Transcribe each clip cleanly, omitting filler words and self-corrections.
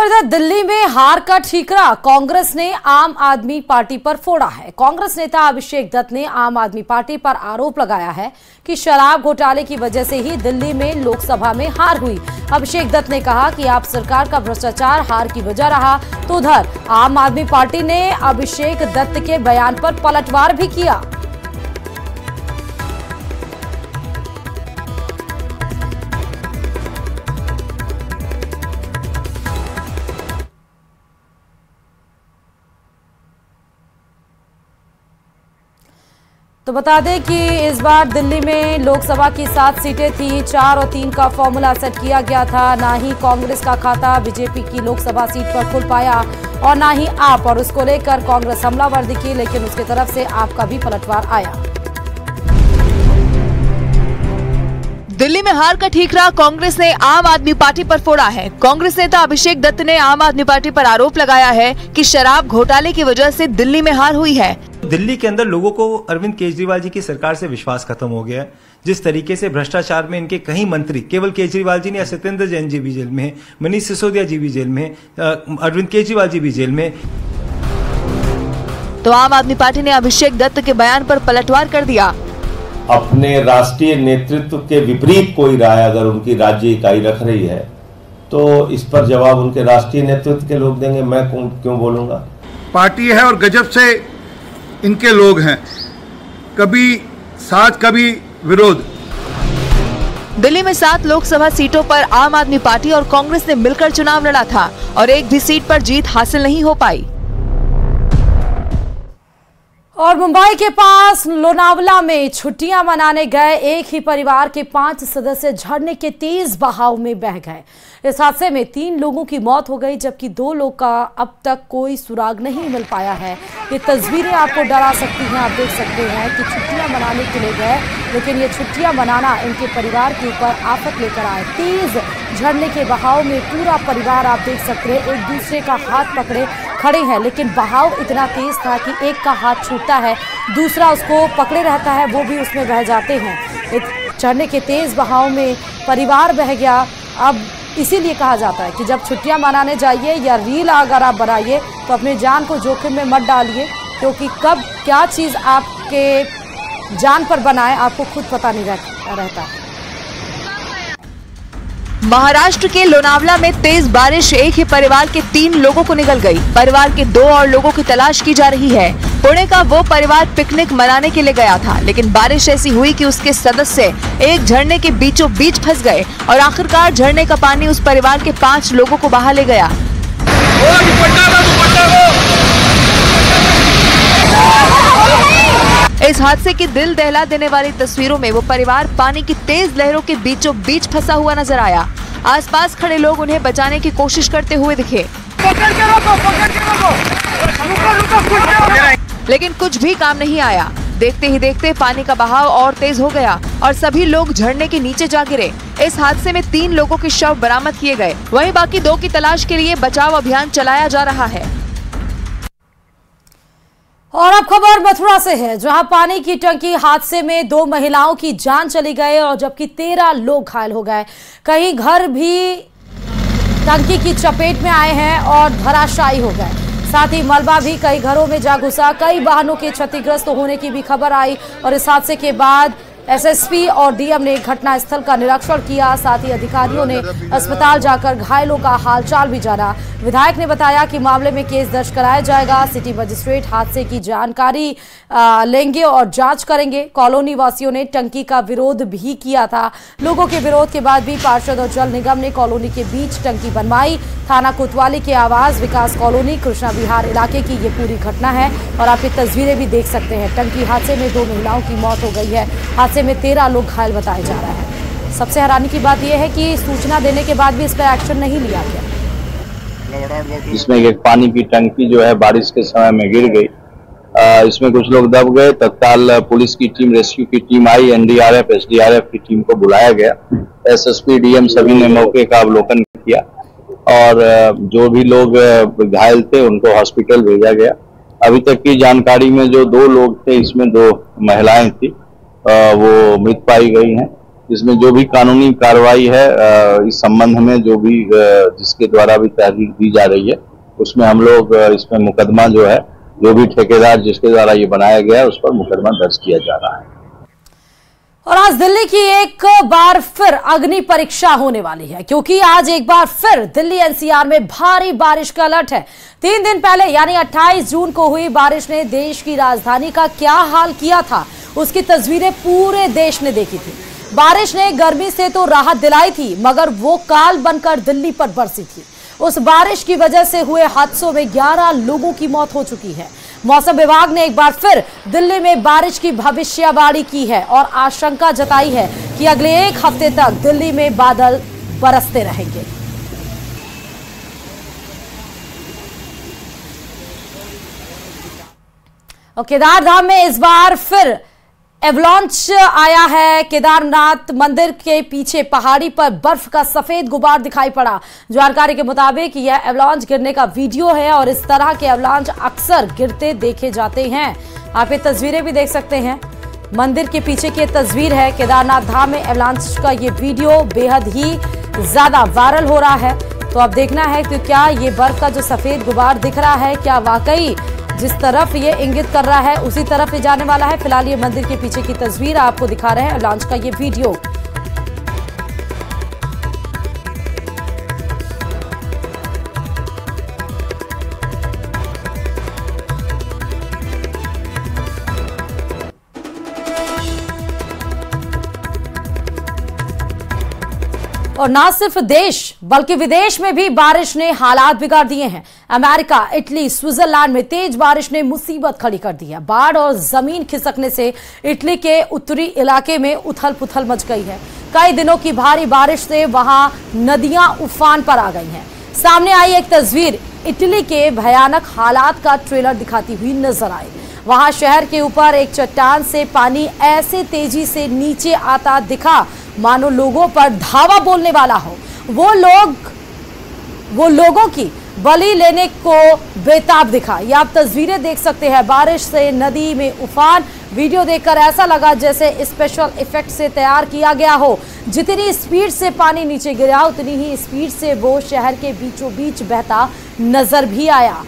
और इधर दिल्ली में हार का ठीकरा कांग्रेस ने आम आदमी पार्टी पर फोड़ा है। कांग्रेस नेता अभिषेक दत्त ने आम आदमी पार्टी पर आरोप लगाया है कि शराब घोटाले की वजह से ही दिल्ली में लोकसभा में हार हुई। अभिषेक दत्त ने कहा कि आप सरकार का भ्रष्टाचार हार की वजह रहा, तो उधर आम आदमी पार्टी ने अभिषेक दत्त के बयान पर पलटवार भी किया। तो बता दें कि इस बार दिल्ली में लोकसभा की 7 सीटें थी, 4 और 3 का फॉर्मूला सेट किया गया था। ना ही कांग्रेस का खाता बीजेपी की लोकसभा सीट पर खुल पाया और ना ही आप, और उसको लेकर कांग्रेस हमलावर दिखी, लेकिन उसकी तरफ से आपका भी पलटवार आया। दिल्ली में हार का ठीकरा कांग्रेस ने आम आदमी पार्टी पर फोड़ा है। कांग्रेस नेता अभिषेक दत्त ने आम आदमी पार्टी पर आरोप लगाया है कि शराब घोटाले की वजह से दिल्ली में हार हुई है। दिल्ली के अंदर लोगों को अरविंद केजरीवाल जी की सरकार से विश्वास खत्म हो गया है। जिस तरीके से भ्रष्टाचार में इनके कई मंत्री, केवल केजरीवाल जी ने, सत्येंद्र जैन जी भी जेल में, मनीष सिसोदिया जी भी जेल में, अरविंद केजरीवाल जी भी जेल में। तो आम आदमी पार्टी ने अभिषेक दत्त के बयान पर पलटवार कर दिया। अपने राष्ट्रीय नेतृत्व के विपरीत कोई राय अगर उनकी राज्य इकाई रख रही है तो इस पर जवाब उनके राष्ट्रीय नेतृत्व के लोग देंगे, मैं क्यों बोलूंगा। पार्टी है और गजब से इनके लोग हैं, कभी साथ कभी विरोध। दिल्ली में 7 लोकसभा सीटों पर आम आदमी पार्टी और कांग्रेस ने मिलकर चुनाव लड़ा था और एक भी सीट पर जीत हासिल नहीं हो पाई। और मुंबई के पास लोनावला में छुट्टियां मनाने गए एक ही परिवार के 5 सदस्य झरने के तेज बहाव में बह गए। इस हादसे में 3 लोगों की मौत हो गई, जबकि 2 लोग का अब तक कोई सुराग नहीं मिल पाया है। ये तस्वीरें आपको डरा सकती हैं। आप देख सकते हैं कि छुट्टियां मनाने के लिए गए, लेकिन ये छुट्टियां मनाना इनके परिवार के ऊपर आफत लेकर आए। तेज झरने के बहाव में पूरा परिवार, आप देख सकते हैं, एक दूसरे का हाथ पकड़े खड़े हैं, लेकिन बहाव इतना तेज था कि एक का हाथ छूटता है, दूसरा उसको पकड़े रहता है, वो भी उसमें बह जाते हैं। झरने के तेज बहाव में परिवार बह गया। अब इसीलिए कहा जाता है कि जब छुट्टियां मनाने जाइए या रील अगर आप बनाइए तो अपने जान को जोखिम में मत डालिए, क्योंकि कब क्या चीज़ आपके जान पर बनाए आपको खुद पता नहीं रहता। महाराष्ट्र के लोनावला में तेज बारिश एक ही परिवार के 3 लोगों को निगल गई। परिवार के 2 और लोगों की तलाश की जा रही है। पुणे का वो परिवार पिकनिक मनाने के लिए गया था, लेकिन बारिश ऐसी हुई कि उसके सदस्य एक झरने के बीचों बीच फंस गए और आखिरकार झरने का पानी उस परिवार के 5 लोगों को बहा ले गया। इस हादसे की दिल दहला देने वाली तस्वीरों में वो परिवार पानी की तेज लहरों के बीचों बीच फंसा हुआ नजर आया। आसपास खड़े लोग उन्हें बचाने की कोशिश करते हुए दिखे, लेकिन कुछ भी काम नहीं आया। देखते ही देखते पानी का बहाव और तेज हो गया और सभी लोग झरने के नीचे जा गिरे। इस हादसे में 3 लोगों के शव बरामद किए गए, वहीं बाकी 2 की तलाश के लिए बचाव अभियान चलाया जा रहा है। और अब खबर मथुरा से है, जहां पानी की टंकी हादसे में 2 महिलाओं की जान चली गई और जबकि 13 लोग घायल हो गए। कई घर भी टंकी की चपेट में आए हैं और धराशायी हो गए। साथ ही मलबा भी कई घरों में जा घुसा। कई वाहनों के क्षतिग्रस्त होने की भी खबर आई और इस हादसे के बाद एसएसपी और डीएम ने घटनास्थल का निरीक्षण किया। साथ ही अधिकारियों ने अस्पताल जाकर घायलों का हालचाल भी जाना। विधायक ने बताया कि मामले में केस दर्ज कराया जाएगा। सिटी मजिस्ट्रेट हादसे की जानकारी लेंगे और जांच करेंगे। कॉलोनी वासियों ने टंकी का विरोध भी किया था। लोगों के विरोध के बाद भी पार्षद और जल निगम ने कॉलोनी के बीच टंकी बनवाई। थाना कोतवाली के आवास विकास कॉलोनी कृष्णा विहार इलाके की ये पूरी घटना है और आप ये तस्वीरें भी देख सकते हैं। टंकी हादसे में 2 महिलाओं की मौत हो गई है। हादसे में 13 लोग घायल बताया जा रहा है। सबसे हैरानी की बात यह है कि सूचना देने के बाद भी इस पर एक्शन नहीं लिया गया। इसमें एक पानी की टंकी जो है बारिश के समय में गिर गई। इसमें कुछ लोग दब गए। तत्काल पुलिस की टीम, रेस्क्यू की टीम आई, एनडीआरएफ, एसडीआरएफ की टीम को बुलाया गया। एसएसपी, डीएम सभी ने मौके का अवलोकन किया और जो भी लोग घायल थे उनको हॉस्पिटल भेजा गया। अभी तक की जानकारी में जो 2 लोग थे, इसमें 2 महिलाएं थी, वो मृत पाई गई हैं। इसमें जो भी कानूनी कार्रवाई है इस संबंध में जो भी जिसके द्वारा भी तहरीर दी जा रही है उसमें हम लोग इसमें मुकदमा जो है जो भी ठेकेदार जिसके द्वारा ये बनाया गया है उस पर मुकदमा दर्ज किया जा रहा है। और आज दिल्ली की एक बार फिर अग्नि परीक्षा होने वाली है, क्योंकि आज एक बार फिर दिल्ली एनसीआर में भारी बारिश का अलर्ट है। 3 दिन पहले यानी 28 जून को हुई बारिश ने देश की राजधानी का क्या हाल किया था, उसकी तस्वीरें पूरे देश ने देखी थी। बारिश ने गर्मी से तो राहत दिलाई थी, मगर वो काल बनकर दिल्ली पर बरसी थी। उस बारिश की वजह से हुए हादसों में 11 लोगों की मौत हो चुकी है। मौसम विभाग ने एक बार फिर दिल्ली में बारिश की भविष्यवाणी की है और आशंका जताई है कि अगले 1 हफ्ते तक दिल्ली में बादल बरसते रहेंगे। और केदारधाम में इस बार फिर एवलांच आया है। केदारनाथ मंदिर के पीछे पहाड़ी पर बर्फ का सफेद गुबार दिखाई पड़ा। जानकारी के मुताबिक यह एवलांच गिरने का वीडियो है और इस तरह के एवलांच अक्सर गिरते देखे जाते हैं। आप ये तस्वीरें भी देख सकते हैं, मंदिर के पीछे की तस्वीर है। केदारनाथ धाम में एवलांच का ये वीडियो बेहद ही ज्यादा वायरल हो रहा है। तो अब देखना है कि क्या ये बर्फ का जो सफेद गुबार दिख रहा है क्या वाकई जिस तरफ ये इंगित कर रहा है उसी तरफ ये जाने वाला है। फिलहाल ये मंदिर के पीछे की तस्वीर आपको दिखा रहे हैं, लॉन्च का ये वीडियो। और ना सिर्फ देश बल्कि विदेश में भी बारिश ने हालात बिगाड़ दिए हैं। अमेरिका, इटली, स्विट्जरलैंड में तेज बारिश ने मुसीबत खड़ी कर दी है। बाढ़ और जमीन खिसकने से इटली के उत्तरी इलाके में उथल पुथल मच गई है। कई दिनों की भारी बारिश से वहां नदियां उफान पर आ गई हैं। सामने आई एक तस्वीर इटली के भयानक हालात का ट्रेलर दिखाती हुई नजर आई। वहां शहर के ऊपर एक चट्टान से पानी ऐसे तेजी से नीचे आता दिखा मानो लोगों पर धावा बोलने वाला हो। वो लोगों की बलि लेने को बेताब दिखा। ये आप तस्वीरें देख सकते हैं, बारिश से नदी में उफान। वीडियो देखकर ऐसा लगा जैसे स्पेशल इफेक्ट से तैयार किया गया हो। जितनी स्पीड से पानी नीचे गिरा उतनी ही स्पीड से वो शहर के बीचों बीच बहता नजर भी आया।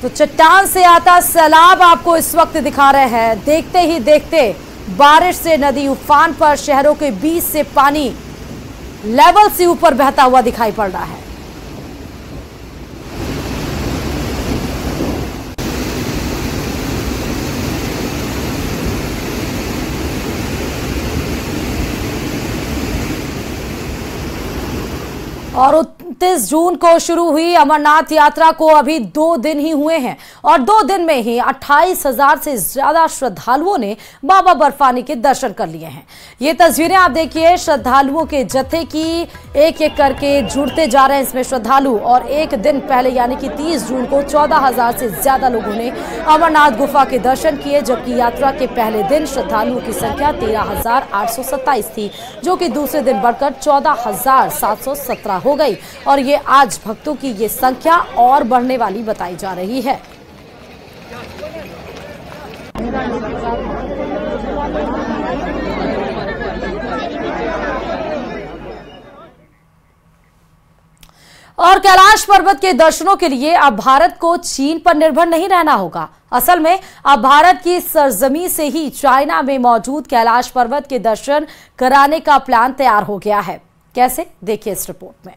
तो चट्टान से आता सैलाब आपको इस वक्त दिखा रहे हैं। देखते ही देखते बारिश से नदी उफान पर, शहरों के बीच से पानी लेवल से ऊपर बहता हुआ दिखाई पड़ रहा है। और 29 जून को शुरू हुई अमरनाथ यात्रा को अभी 2 दिन ही हुए हैं और 2 दिन में ही 28,000 से ज्यादा श्रद्धालुओं ने बाबा बर्फानी के दर्शन कर लिए हैं। ये तस्वीरें आप देखिए, श्रद्धालुओं के जत्थे की एक एक करके जुड़ते जा रहे हैं इसमें श्रद्धालु। और एक दिन पहले यानी कि 30 जून को 14,000 से ज्यादा लोगों ने अमरनाथ गुफा के दर्शन किए, जबकि यात्रा के पहले दिन श्रद्धालुओं की संख्या 13,827 थी, जो कि दूसरे दिन बढ़कर 14,717 हो गई। और ये आज भक्तों की ये संख्या और बढ़ने वाली बताई जा रही है। और कैलाश पर्वत के दर्शनों के लिए अब भारत को चीन पर निर्भर नहीं रहना होगा। असल में अब भारत की सरजमी से ही चाइना में मौजूद कैलाश पर्वत के दर्शन कराने का प्लान तैयार हो गया है। कैसे, देखिए इस रिपोर्ट में।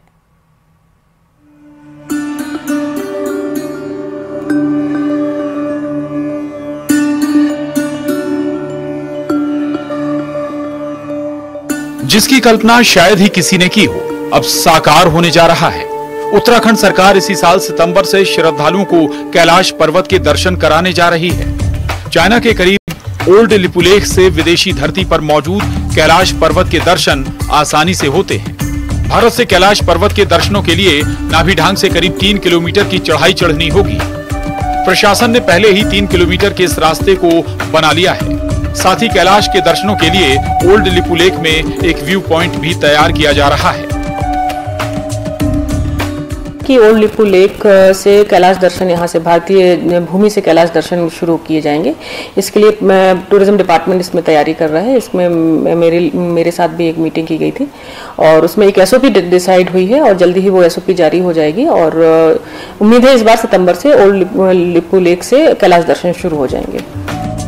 जिसकी कल्पना शायद ही किसी ने की हो, अब साकार होने जा रहा है। उत्तराखंड सरकार इसी साल सितंबर से श्रद्धालुओं को कैलाश पर्वत के दर्शन कराने जा रही है। चाइना के करीब ओल्ड लिपुलेख से विदेशी धरती पर मौजूद कैलाश पर्वत के दर्शन आसानी से होते हैं। भारत से कैलाश पर्वत के दर्शनों के लिए नाभिढांग से करीब 3 किलोमीटर की चढ़ाई चढ़नी होगी। प्रशासन ने पहले ही 3 किलोमीटर के इस रास्ते को बना लिया है। साथ ही कैलाश के दर्शनों के लिए ओल्ड लिपुलेख में एक व्यू पॉइंट भी तैयार किया जा रहा है। कि ओल्ड लिपू लेक से कैलाश दर्शन, यहाँ से भारतीय भूमि से कैलाश दर्शन शुरू किए जाएंगे। इसके लिए टूरिज्म डिपार्टमेंट इसमें तैयारी कर रहा है। इसमें मेरे साथ भी एक मीटिंग की गई थी और उसमें एक SOP डिसाइड हुई है और जल्दी ही वो SOP जारी हो जाएगी और उम्मीद है इस बार सितंबर से ओल्ड लिपू लेक से कैलाश दर्शन शुरू हो जाएंगे।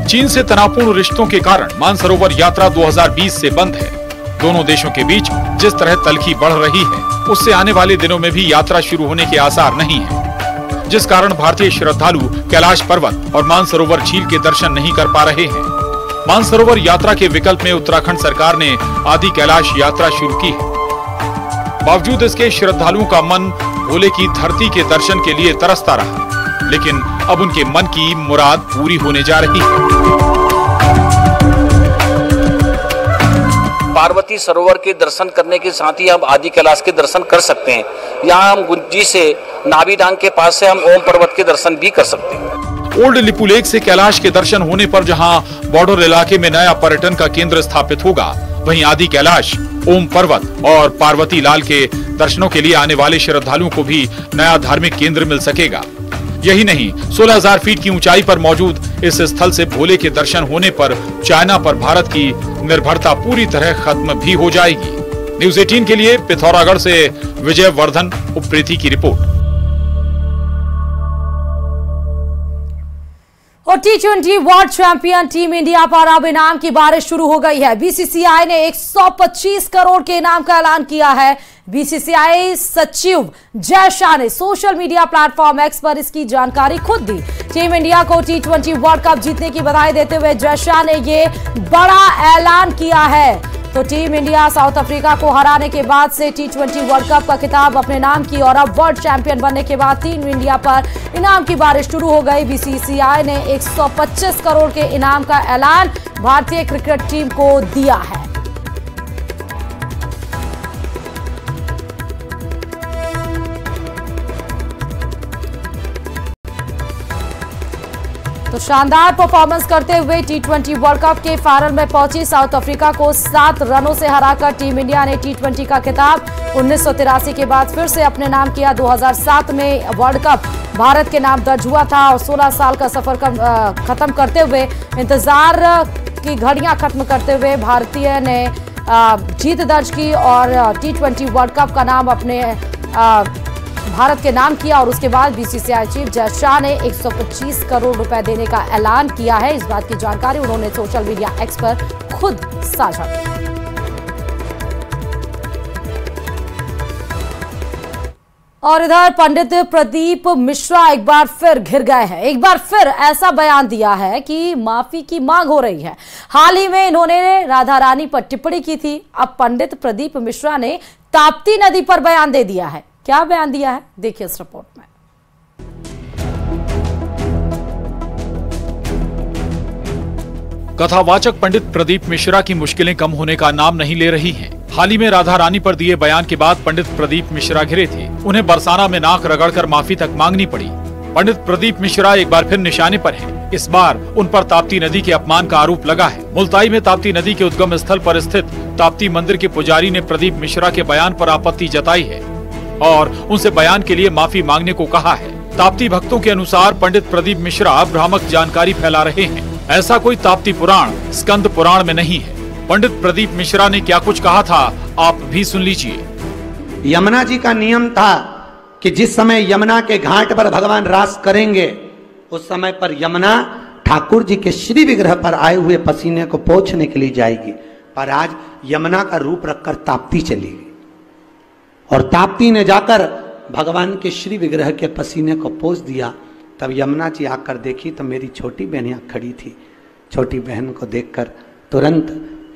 चीन से तनावपूर्ण रिश्तों के कारण मानसरोवर यात्रा 2020 से बंद है। दोनों देशों के बीच जिस तरह तल्खी बढ़ रही है, उससे आने वाले दिनों में भी यात्रा शुरू होने के आसार नहीं है, जिस कारण भारतीय श्रद्धालु कैलाश पर्वत और मानसरोवर झील के दर्शन नहीं कर पा रहे हैं। मानसरोवर यात्रा के विकल्प में उत्तराखंड सरकार ने आदि कैलाश यात्रा शुरू की है। बावजूद इसके श्रद्धालुओं का मन भोले की धरती के दर्शन के लिए तरसता रहा, लेकिन अब उनके मन की मुराद पूरी होने जा रही है। पार्वती सरोवर के दर्शन करने के साथ ही हम आदि कैलाश के दर्शन कर सकते हैं। यहाँ हम गुंजी से नाभि डांग के पास से हम ओम पर्वत के दर्शन भी कर सकते हैं। ओल्ड लिपू लेक से कैलाश के दर्शन होने पर जहां बॉर्डर इलाके में नया पर्यटन का केंद्र स्थापित होगा, वहीं आदि कैलाश, ओम पर्वत और पार्वती लाल के दर्शनों के लिए आने वाले श्रद्धालुओं को भी नया धार्मिक केंद्र मिल सकेगा। यही नहीं, 16,000 फीट की ऊंचाई पर मौजूद इस स्थल से भोले के दर्शन होने पर चाइना पर भारत की निर्भरता पूरी तरह खत्म भी हो जाएगी। न्यूज़ 18 के लिए पिथौरागढ़ से विजय वर्धन उप्रेती की रिपोर्ट। और T20 world champion team India पर अब इनाम की बारिश शुरू हो गई है। BCCI ने 125 करोड़ के इनाम का ऐलान किया है। BCCI सचिव जय शाह ने सोशल मीडिया प्लेटफॉर्म X पर इसकी जानकारी खुद दी। टीम इंडिया को T20 वर्ल्ड कप जीतने की बधाई देते हुए जय शाह ने ये बड़ा ऐलान किया है। तो टीम इंडिया साउथ अफ्रीका को हराने के बाद से T20 वर्ल्ड कप का खिताब अपने नाम की और अब वर्ल्ड चैंपियन बनने के बाद टीम इंडिया पर इनाम की बारिश शुरू हो गई। BCCI ने 125 करोड़ के इनाम का ऐलान भारतीय क्रिकेट टीम को दिया है। तो शानदार परफॉर्मेंस करते हुए T20 वर्ल्ड कप के फाइनल में पहुंची साउथ अफ्रीका को 7 रनों से हराकर टीम इंडिया ने T20 का खिताब 1983 के बाद फिर से अपने नाम किया। 2007 में वर्ल्ड कप भारत के नाम दर्ज हुआ था और 16 साल का सफर खत्म करते हुए, इंतजार की घड़ियां खत्म करते हुए भारतीय ने जीत दर्ज की और T20 वर्ल्ड कप का नाम अपने भारत के नाम किया। और उसके बाद BCCI चीफ जय शाह ने 125 करोड़ रुपए देने का ऐलान किया है। इस बात की जानकारी उन्होंने सोशल मीडिया X पर खुद साझा की। और इधर पंडित प्रदीप मिश्रा एक बार फिर घिर गए हैं। एक बार फिर ऐसा बयान दिया है कि माफी की मांग हो रही है। हाल ही में इन्होंने राधा रानी पर टिप्पणी की थी। अब पंडित प्रदीप मिश्रा ने ताप्ती नदी पर बयान दे दिया है। क्या बयान दिया है, देखिए इस रिपोर्ट में। कथावाचक पंडित प्रदीप मिश्रा की मुश्किलें कम होने का नाम नहीं ले रही हैं। हाल ही में राधा रानी पर दिए बयान के बाद पंडित प्रदीप मिश्रा घिरे थे। उन्हें बरसाना में नाक रगड़कर माफी तक मांगनी पड़ी। पंडित प्रदीप मिश्रा एक बार फिर निशाने पर हैं। इस बार उन पर ताप्ती नदी के अपमान का आरोप लगा है। मुल्ताई में ताप्ती नदी के उद्गम स्थल पर स्थित ताप्ती मंदिर के पुजारी ने प्रदीप मिश्रा के बयान पर आपत्ति जताई है और उनसे बयान के लिए माफी मांगने को कहा है। ताप्ती भक्तों के अनुसार पंडित प्रदीप मिश्रा भ्रामक जानकारी फैला रहे हैं। ऐसा कोई ताप्ती पुराण स्कंद पुराण में नहीं है। पंडित प्रदीप मिश्रा ने क्या कुछ कहा था, आप भी सुन लीजिए। यमुना जी का नियम था कि जिस समय यमुना के घाट पर भगवान रास करेंगे, उस समय पर यमुना ठाकुर जी के श्री विग्रह पर आए हुए पसीने को पोंछने के लिए जाएगी। पर आज यमुना का रूप रखकर ताप्ती चली गई और ताप्ती ने जाकर भगवान के श्री विग्रह के पसीने को पोंछ दिया। तब यमुना जी आकर देखी तो मेरी छोटी बहन यहाँ खड़ी थी। छोटी बहन को देखकर तुरंत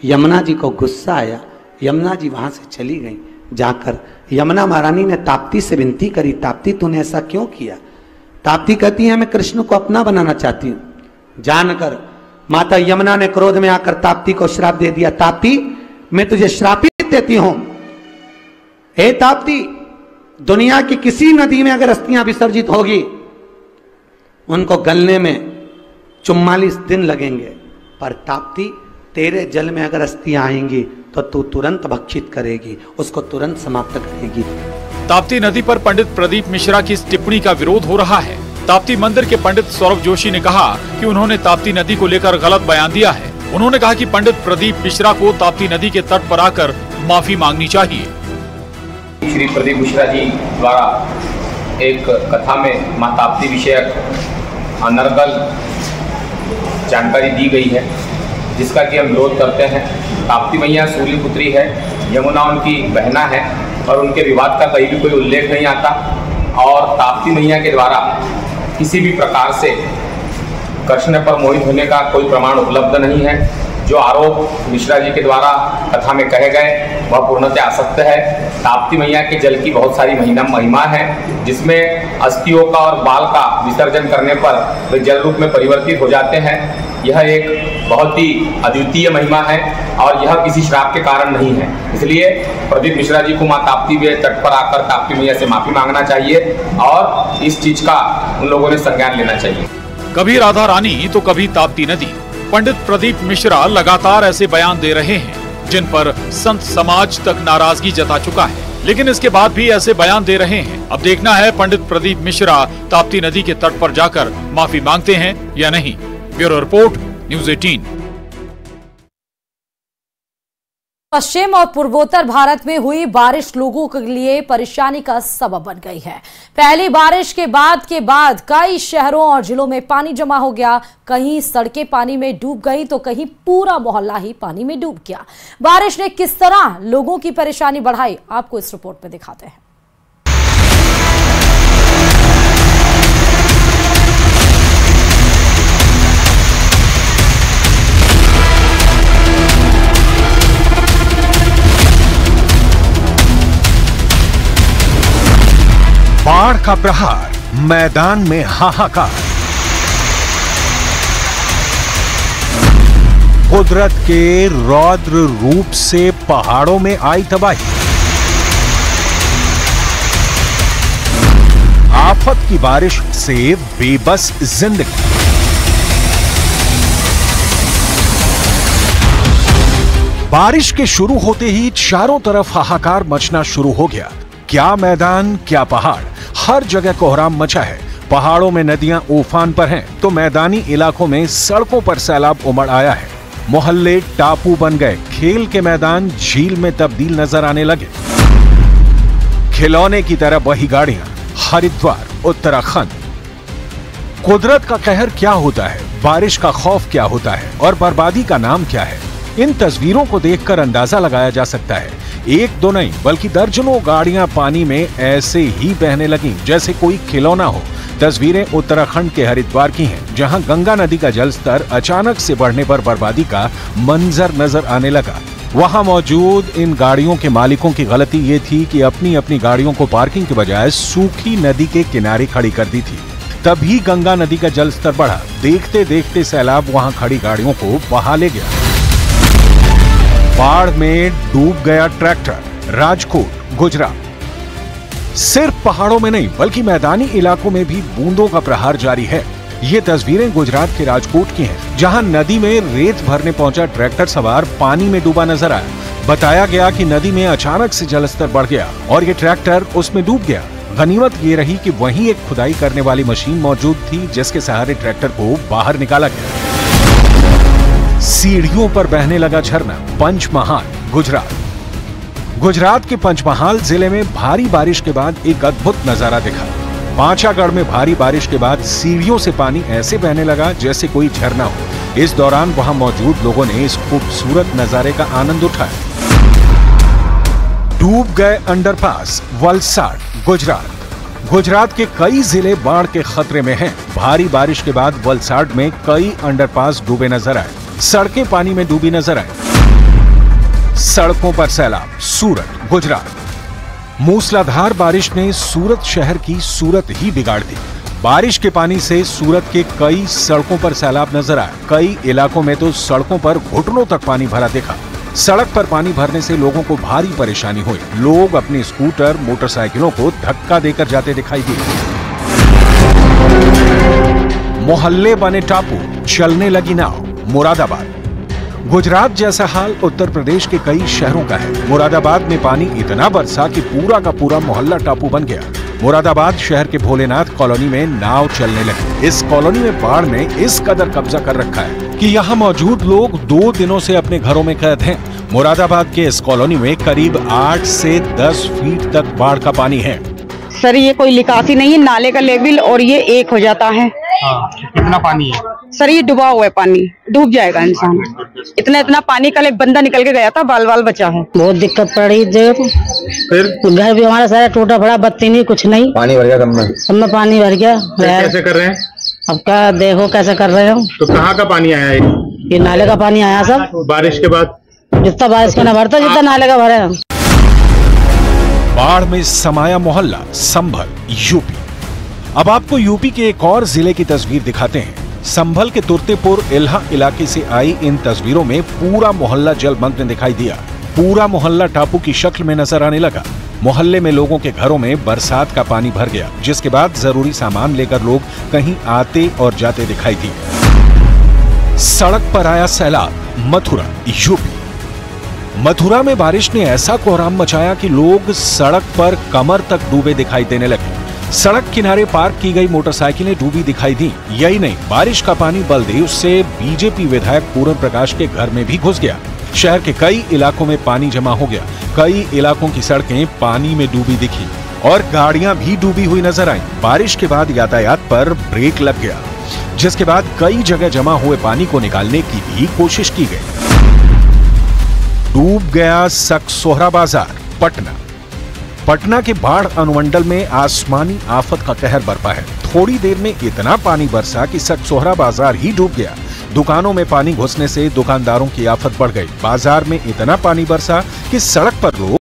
यमुना जी को गुस्सा आया। यमुना जी वहां से चली गई। जाकर यमुना महारानी ने ताप्ती से विनती करी, ताप्ती तूने ऐसा क्यों किया? ताप्ती कहती है मैं कृष्ण को अपना बनाना चाहती हूं। जानकर माता यमुना ने क्रोध में आकर ताप्ती को श्राप दे दिया। ताप्ती, मैं तुझे श्रापित देती हूं। हे ताप्ती, दुनिया की किसी नदी में अगर अस्थियां विसर्जित होगी, उनको गलने में 44 दिन लगेंगे, पर ताप्ती तेरे जल में अगर अस्थियां आएंगी तो तू तुरंत भक्षित करेगी, उसको तुरंत समाप्त करेगी। ताप्ती नदी पर पंडित प्रदीप मिश्रा की इस टिप्पणी का विरोध हो रहा है। ताप्ती मंदिर के पंडित सौरभ जोशी ने कहा कि उन्होंने ताप्ती नदी को लेकर गलत बयान दिया है। उन्होंने कहा कि पंडित प्रदीप मिश्रा को ताप्ती नदी के तट पर आकर माफी मांगनी चाहिए। श्री प्रदीप मिश्रा जी द्वारा एक कथा में मां ताप्ती विषयक अनर्गल जानकारी दी गई है, जिसका कि हम विरोध करते हैं। ताप्ती मैया सूर्य पुत्री है, यमुना उनकी बहना है और उनके विवाद का कहीं भी कोई उल्लेख नहीं आता। और ताप्ती मैया के द्वारा किसी भी प्रकार से कृष्ण पर मोहित होने का कोई प्रमाण उपलब्ध नहीं है। जो आरोप मिश्रा जी के द्वारा कथा में कहे गए वह पूर्णतः असत्य है। ताप्ती मैया के जल की बहुत सारी महिमा है, जिसमें अस्थियों का और बाल का विसर्जन करने पर वे जल रूप में परिवर्तित हो जाते हैं। यह एक बहुत ही अद्वितीय महिमा है और यह किसी श्राप के कारण नहीं है। इसलिए प्रदीप मिश्रा जी को मां ताप्ती के तट पर आकर ताप्ती मैया से माफी मांगना चाहिए और इस चीज का उन लोगों ने संज्ञान लेना चाहिए। कभी राधा रानी तो कभी ताप्ती नदी। पंडित प्रदीप मिश्रा लगातार ऐसे बयान दे रहे हैं जिन पर संत समाज तक नाराजगी जता चुका है, लेकिन इसके बाद भी ऐसे बयान दे रहे हैं। अब देखना है पंडित प्रदीप मिश्रा ताप्ती नदी के तट पर जाकर माफी मांगते हैं या नहीं। Bureau report, news 18। पश्चिम और पूर्वोत्तर भारत में हुई बारिश लोगों के लिए परेशानी का सबब बन गई है। पहली बारिश के बाद कई शहरों और जिलों में पानी जमा हो गया। कहीं सड़कें पानी में डूब गई तो कहीं पूरा मोहल्ला ही पानी में डूब गया। बारिश ने किस तरह लोगों की परेशानी बढ़ाई, आपको इस रिपोर्ट में दिखाते हैं। बाढ़ का प्रहार, मैदान में हाहाकार। कुदरत के रौद्र रूप से पहाड़ों में आई तबाही। आफत की बारिश से बेबस जिंदगी। बारिश के शुरू होते ही चारों तरफ हाहाकार मचना शुरू हो गया। क्या मैदान, क्या पहाड़, हर जगह कोहराम मचा है। पहाड़ों में नदियां उफान पर हैं, तो मैदानी इलाकों में सड़कों पर सैलाब उमड़ आया है। मोहल्ले टापू बन गए, खेल के मैदान झील में तब्दील नजर आने लगे। खिलौने की तरह बही गाड़ियां, हरिद्वार, उत्तराखंड। कुदरत का कहर क्या होता है, बारिश का खौफ क्या होता है और बर्बादी का नाम क्या है, इन तस्वीरों को देखकर अंदाजा लगाया जा सकता है। एक दो नहीं बल्कि दर्जनों गाड़ियां पानी में ऐसे ही बहने लगी जैसे कोई खिलौना हो। तस्वीरें उत्तराखंड के हरिद्वार की हैं, जहां गंगा नदी का जलस्तर अचानक से बढ़ने पर बर्बादी का मंजर नजर आने लगा। वहां मौजूद इन गाड़ियों के मालिकों की गलती ये थी कि अपनी अपनी गाड़ियों को पार्किंग के बजाय सूखी नदी के किनारे खड़ी कर दी थी। तभी गंगा नदी का जलस्तर बढ़ा। देखते देखते सैलाब वहां खड़ी गाड़ियों को बहा ले गया। बाढ़ में डूब गया ट्रैक्टर, राजकोट, गुजरात। सिर्फ पहाड़ों में नहीं बल्कि मैदानी इलाकों में भी बूंदों का प्रहार जारी है। ये तस्वीरें गुजरात के राजकोट की हैं, जहां नदी में रेत भरने पहुंचा ट्रैक्टर सवार पानी में डूबा नजर आया। बताया गया कि नदी में अचानक से जलस्तर बढ़ गया और ये ट्रैक्टर उसमें डूब गया। गनीमत ये रही कि वहीं एक खुदाई करने वाली मशीन मौजूद थी, जिसके सहारे ट्रैक्टर को बाहर निकाला गया। सीढ़ियों पर बहने लगा झरना, पंचमहाल, गुजरात। गुजरात के पंचमहाल जिले में भारी बारिश के बाद एक अद्भुत नजारा दिखा। पांचागढ़ में भारी बारिश के बाद सीढ़ियों से पानी ऐसे बहने लगा जैसे कोई झरना हो। इस दौरान वहां मौजूद लोगों ने इस खूबसूरत नजारे का आनंद उठाया। डूब गए अंडरपास, वलसाड, गुजरात। गुजरात के कई जिले बाढ़ के खतरे में हैं। भारी बारिश के बाद वलसाड में कई अंडरपास डूबे नजर आए, सड़कें पानी में डूबी नजर आई। सड़कों पर सैलाब, सूरत, गुजरात। मूसलाधार बारिश ने सूरत शहर की सूरत ही बिगाड़ दी। बारिश के पानी से सूरत के कई सड़कों पर सैलाब नजर आया। कई इलाकों में तो सड़कों पर घुटनों तक पानी भरा देखा। सड़क पर पानी भरने से लोगों को भारी परेशानी हुई। लोग अपने स्कूटर, मोटरसाइकिलों को धक्का देकर जाते दिखाई दिए। मोहल्ले बने टापू, चलने लगी नाव, मुरादाबाद। गुजरात जैसा हाल उत्तर प्रदेश के कई शहरों का है। मुरादाबाद में पानी इतना बरसा कि पूरा का पूरा मोहल्ला टापू बन गया। मुरादाबाद शहर के भोलेनाथ कॉलोनी में नाव चलने लगी। इस कॉलोनी में बाढ़ ने इस कदर कब्जा कर रखा है कि यहाँ मौजूद लोग 2 दिनों से अपने घरों में कैद हैं। मुरादाबाद के इस कॉलोनी में करीब 8 से 10 फीट तक बाढ़ का पानी है। सर ये कोई निकासी नहीं है, नाले का लेवल और ये एक हो जाता है। कितना पानी है? सर ये डूबा हुआ है, पानी डूब जाएगा इंसान। इतना पानी, कल एक बंदा निकल के गया था, बाल बाल बचा है। बहुत दिक्कत पड़ी। फिर घर भी हमारा सारा टूटा पड़ा, बत्ती नहीं, कुछ नहीं। पानी भर गया सब में पानी भर गया। कैसे कर रहे हैं? अब क्या देखो कैसे कर रहे हो। तो कहाँ का पानी आया है? ये नाले का पानी आया सब। बारिश के बाद जितना बारिश का न भरता जितना नाले का भरे। बाढ़ में समाया मोहल्ला संभल, यूपी। अब आपको यूपी के एक और जिले की तस्वीर दिखाते हैं। संभल के तुर्तेपुर इल्हा इलाके से आई इन तस्वीरों में पूरा मोहल्ला जलमग्न दिखाई दिया। पूरा मोहल्ला टापू की शक्ल में नजर आने लगा। मोहल्ले में लोगों के घरों में बरसात का पानी भर गया, जिसके बाद जरूरी सामान लेकर लोग कहीं आते और जाते दिखाई दिए। सड़क पर आया सैलाब, मथुरा, यूपी। मथुरा में बारिश ने ऐसा कोहराम मचाया कि लोग सड़क पर कमर तक डूबे दिखाई देने लगे। सड़क किनारे पार्क की गई मोटरसाइकिलें डूबी दिखाई दी। यही नहीं, बारिश का पानी बलदेव से बीजेपी विधायक पूरन प्रकाश के घर में भी घुस गया। शहर के कई इलाकों में पानी जमा हो गया। कई इलाकों की सड़कें पानी में डूबी दिखी और गाड़ियां भी डूबी हुई नजर आईं। बारिश के बाद यातायात पर ब्रेक लग गया, जिसके बाद कई जगह जमा हुए पानी को निकालने की भी कोशिश की गई। डूब गया सकसोहरा बाजार, पटना। पटना के बाढ़ अनुमंडल में आसमानी आफत का कहर बरपा है। थोड़ी देर में इतना पानी बरसा कि सकसोहरा बाजार ही डूब गया। दुकानों में पानी घुसने से दुकानदारों की आफत बढ़ गई। बाजार में इतना पानी बरसा कि सड़क पर लोग